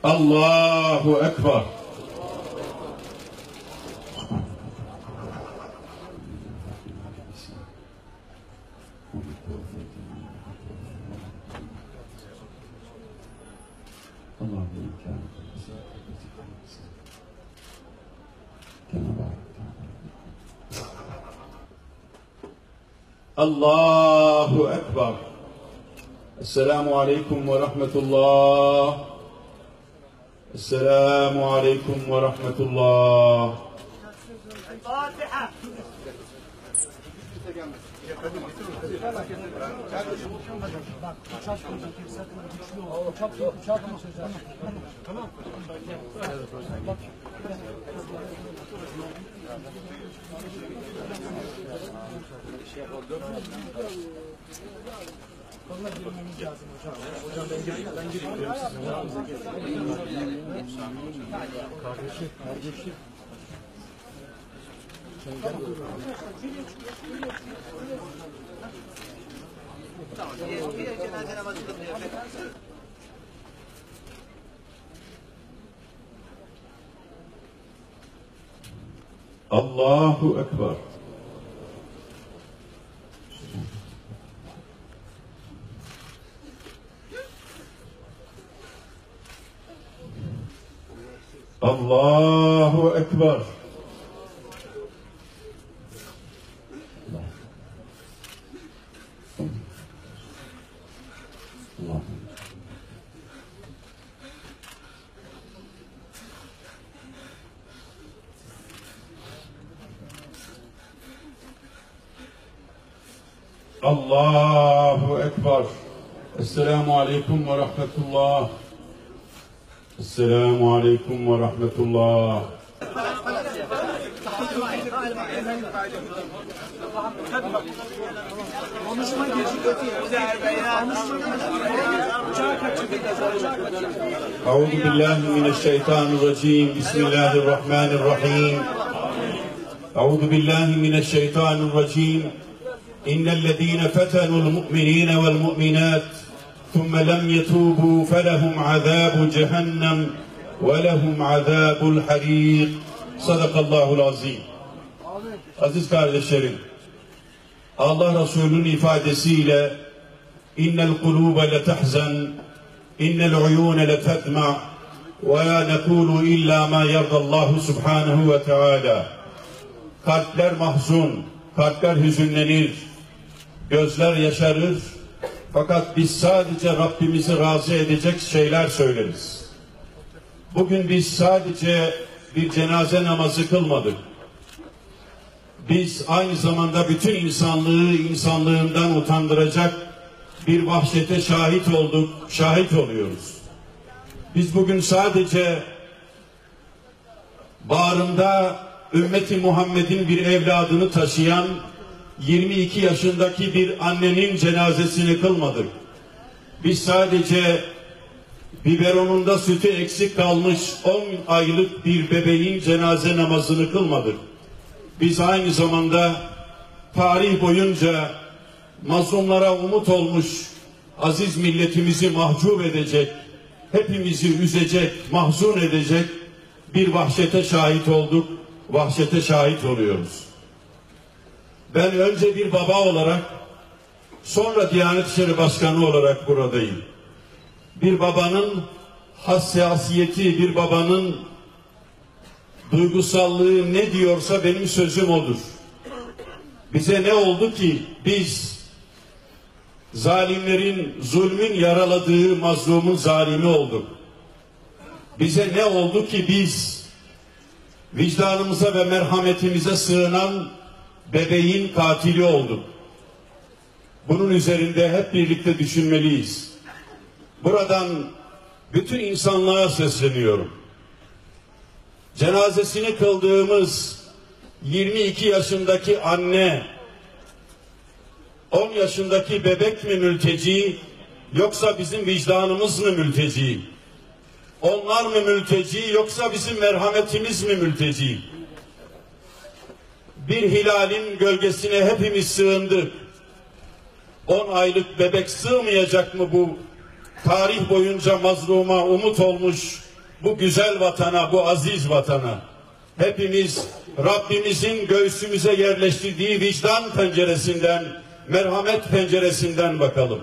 Allahu Ekber. Allahu Ekber. Esselamu Aleyküm ve Rahmetullah. Esselamu Aleyküm ve Rahmetullah. Fatiha. Koluna girmemiz lazım hocam. Hocam ben gireyim sizin. Kardeşim. Allahu Ekber. Allahu Ekber. Allahu Ekber. Esselamu Aleyküm ve Rahmetullah. Esselamu Aleyküm ve Rahmetullah. Euzu billahi mineşşeytanirracim. Bismillahirrahmanirrahim. Euzu billahi mineşşeytanirracim. İnnellezîne fetenul mu'minîne vel mu'minât ثم لم يتوبوا فلهم عذاب جهنم ولهم عذاب الحريق. Sadakallahul azim. Aziz kardeşlerim, Allah Resulü'nün ifadesiyle innel kulûbe letahzen innel uyûne letedma ve la nekûlu illa ma yerdallahu subhanahu ve teâlâ. Kalpler mahzun, kalpler hüzünlenir, gözler yaşarır. Fakat biz sadece Rabbimizi razı edecek şeyler söyleriz. Bugün biz sadece bir cenaze namazı kılmadık. Biz aynı zamanda bütün insanlığı insanlığından utandıracak bir vahşete şahit olduk, şahit oluyoruz. Biz bugün sadece bağrında ümmeti Muhammed'in bir evladını taşıyan 22 yaşındaki bir annenin cenazesini kılmadık. Biz sadece biberonunda sütü eksik kalmış 10 aylık bir bebeğin cenaze namazını kılmadık. Biz aynı zamanda tarih boyunca mazlumlara umut olmuş aziz milletimizi mahcup edecek, hepimizi üzecek, mahzun edecek bir vahşete şahit olduk, vahşete şahit oluyoruz. Ben önce bir baba olarak, sonra Diyanet İşleri Başkanı olarak buradayım. Bir babanın hassasiyeti, bir babanın duygusallığı ne diyorsa benim sözüm odur. Bize ne oldu ki biz zalimlerin, zulmün yaraladığı mazlumun zalimi olduk? Bize ne oldu ki biz vicdanımıza ve merhametimize sığınan bebeğin katili olduk? Bunun üzerinde hep birlikte düşünmeliyiz. Buradan bütün insanlığa sesleniyorum. Cenazesini kıldığımız 22 yaşındaki anne, 10 yaşındaki bebek mi mülteci, yoksa bizim vicdanımız mı mülteci? Onlar mı mülteci, yoksa bizim merhametimiz mi mülteci? Bir hilalin gölgesine hepimiz sığındık. 10 aylık bebek sığmayacak mı bu tarih boyunca mazluma umut olmuş bu güzel vatana, bu aziz vatana hepimiz Rabbimizin göğsümüze yerleştirdiği vicdan penceresinden, merhamet penceresinden bakalım.